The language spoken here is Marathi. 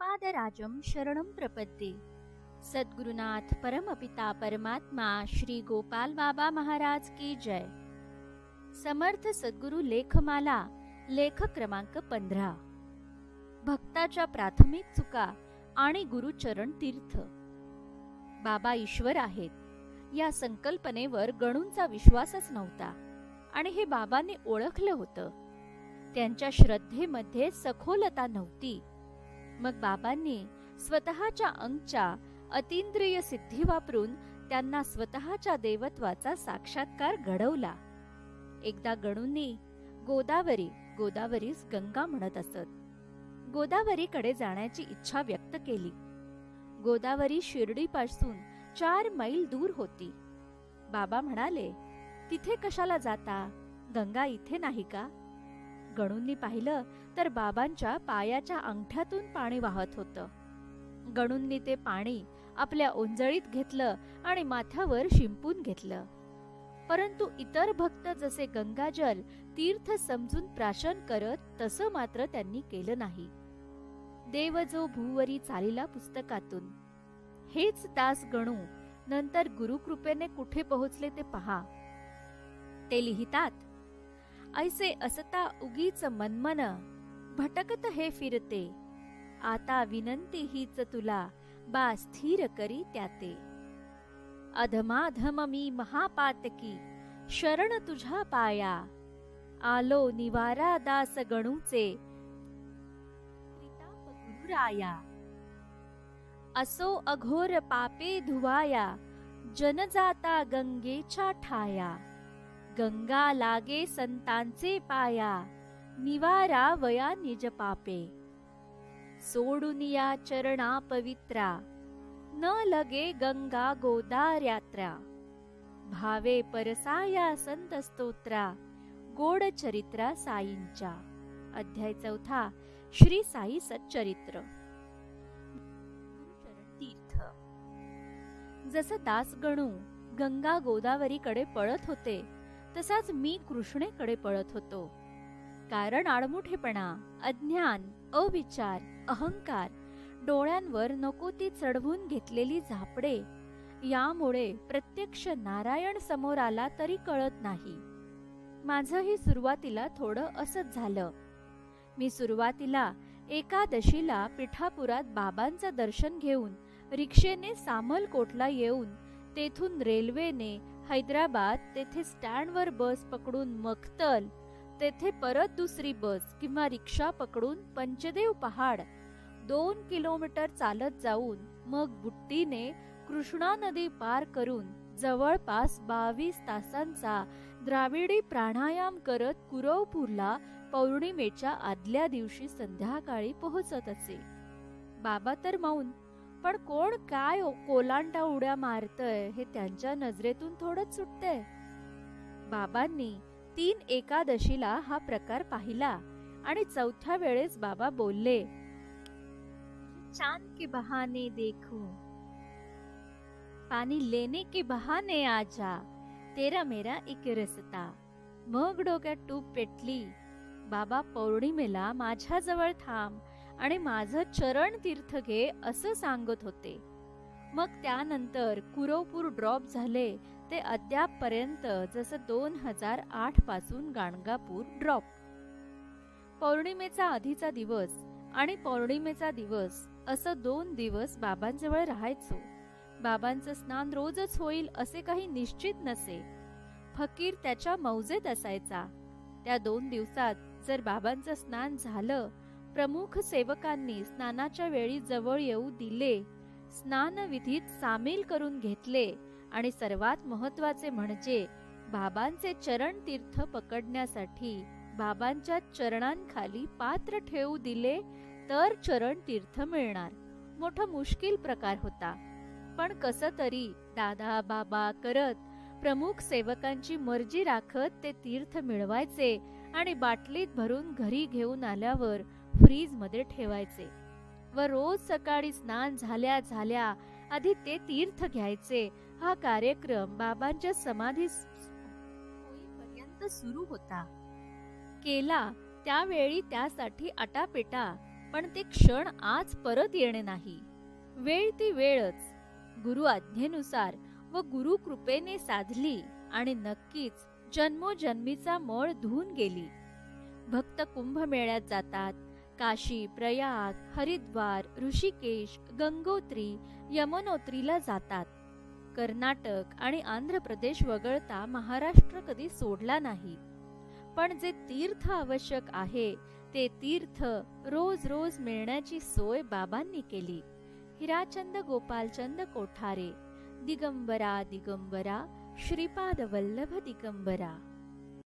श्रीपादराजं शरणं प्रपद्ये। सद्गुरुनाथ परमपिता परमात्मा श्री गोपाल बाबा महाराज की जय। समर्थ सद्गुरु लेखमाला लेख क्रमांक 15। भक्ताच्या प्राथमिक चुका आणि गुरुचरण तीर्थ। बाबा ईश्वर आहेत या संकल्पनेवर गणूंचा विश्वासच नव्हता आणि हे बाबांनी ओळखलं होतं। त्यांच्या श्रद्धेमध्ये सखोलता नव्हती। मग बाबांनी स्वतःच्या अंगच्या अतींद्रिय सिद्धी वापरून त्यांना स्वतःच्या देवत्वाचा साक्षात्कार घडवला। एकदा गणूंनी गोदावरीस गंगा म्हणत असत, गोदावरीकडे जाण्याची इच्छा व्यक्त केली। गोदावरी शिर्डीपासून 4 मैल दूर होती। बाबा म्हणाले, तिथे कशाला जाता? गंगा इथे नाही का? गणूंनी पाहिलं तर बाबांच्या पायाच्या अंगठ्यातून पाणी वाहत होतं। गणूंनी ते पाणी आपल्या ओंजळीत घेतलं आणि माथ्यावर शिंपून घेतलं। परंतु इतर भक्त जसे गंगाजल तीर्थ समजून प्राशन करत तसं मात्र त्यांनी केलं नाही। देव जो भूवरी चालिला पुस्तकातून हेच दास गणू नंतर गुरुकृपेने कुठे पोहोचले ते पहा। ते लिहितात, ऐसे असता उगीच मनमन भटकत हे फिरते, आता विनंती हीच तुला बा स्थिर करी त्याते। अधमाधम मी महापातकी शरण तुझ्या पाया, आलो निवारा दास गणूचे त्रिताप गुरुराया। असो अघोर पापे धुवाया, जनजाता गंगेच्या ठाया। गंगा लागे संतांचे पाया, निवारा वया निज पापे। सोडून या चरणा पवित्रा, न लगे गंगा गोदार्यात्रा। भावे परसाया संत स्तोत्रा, गोड चरित्रा साईंच्या। अध्याय 4 श्री साई सच्चरित्र। तीर्थ। जसं दास गणू गंगा गोदावरीकडे पळत होते तसाच मी कृष्णेकडे पळत होतो। कारण आडमुठेपणा, अज्ञान, अविचार, अहंकार, डोळ्यांवर नको ती चढवून घेतलेली झापडे यामुळे प्रत्यक्ष नारायण समोर आला तरी कळत नाही। माझंही सुरुवातीला थोडं असंच झालं। मी सुरुवातीला एकादशीला पिठापुरात बाबांचं दर्शन घेऊन रिक्षेने सामलकोटला येऊन तेथून रेल्वेने हैदराबाद, तेथे स्टँडवर बस पकडून मखतल, तेथे परत दुसरी बस किंवा रिक्षा पकडून पंचदेव पहाड 2 किलोमीटर चालत जाऊन मग बुट्टीने कृष्णा नदी पार करून जवळपास 22 तासांचा द्राविडी प्राणायाम करत कुरवपूरला पौर्णिमेच्या आदल्या दिवशी संध्याकाळी पोहोचत असे। बाबा तर मौन, पण कोण काय कोलांटा उड्या मारतय हे त्यांच्या नजरेतून थोडंच सुटतंय। बाबांनी 3 एकादशीला हा प्रकार पाहिला आणि 4थ्या वेळेस बाबा बोलले, चांद के बहाने देखूं, पानी लेने के बहाने आजा, तेरा मेरा एक रस्ता। मग डोक्यात टूप पेटली। बाबा पौर्णिमेला माझ्याजवळ थांब आणि माझं चरण तीर्थ घे असं सांगत होते। मग त्यानंतर कुरवपूर ड्रॉप झाले ते अद्यापपर्यंत जसं 2008 पासून गाणगापूर ड्रॉप। पौर्णिमेचा आधीचा दिवस आणि पौर्णिमेचा दिवस असं 2 दिवस बाबांजवळ राहायचो। बाबांचं स्नान रोजच होईल असे काही निश्चित नसे। फकीर त्याच्या मौजेत असायचा। त्या 2 दिवसात जर बाबांचं स्नान झालं, प्रमुख सेवकांनी स्नानाच्या वेळी जवळ येऊ दिले, स्नानविधीत सामील करून घेतले आणि सर्वात महत्वाचे म्हणजे बाबांचे चरण तीर्थ पकडण्यासाठी बाबांच्या चरणांखाली पात्र ठेवू दिले तर चरण तीर्थ मिळणार। मोठा मुश्किल प्रकार होता, पण कसं तरी दादा बाबा करत प्रमुख सेवकांची मर्जी राखत ते तीर्थ मिळवायचे आणि बाटलीत भरून घरी घेऊन आल्यावर फ्रीज मध्ये ठेवायचे व रोज सकाळी स्नान झाल्या झाल्या आधी ते तीर्थ घ्यायचे। हा कार्यक्रम बाबांच्या समाधी होईपर्यंत सुरू होता। केला त्यावेळी त्यासाठी आटापिटा, पण ते क्षण आज परत येणे नाही. वेळ ती वेळच गुरु आज्ञेनुसार व गुरु कृपेने साधली आणि नक्कीच जन्मोजन्मीचा मळ धुवून गेली. भक्त कुंभमेळ्यात जातात. काशी, प्रयाग, हरिद्वार, ऋषिकेश, गंगोत्री, यमुनोत्रीला जातात. कर्नाटक आणि आंध्र प्रदेश वगळता महाराष्ट्र कधी सोडला नाही. पण जे तीर्थ आवश्यक आहे ते तीर्थ रोज रोज मिळण्याची सोय बाबांनी केली. हिराचंद गोपालचंद कोठारे. दिगंबरा दिगंबरा, श्रीपाद वल्लभ दिगंबरा.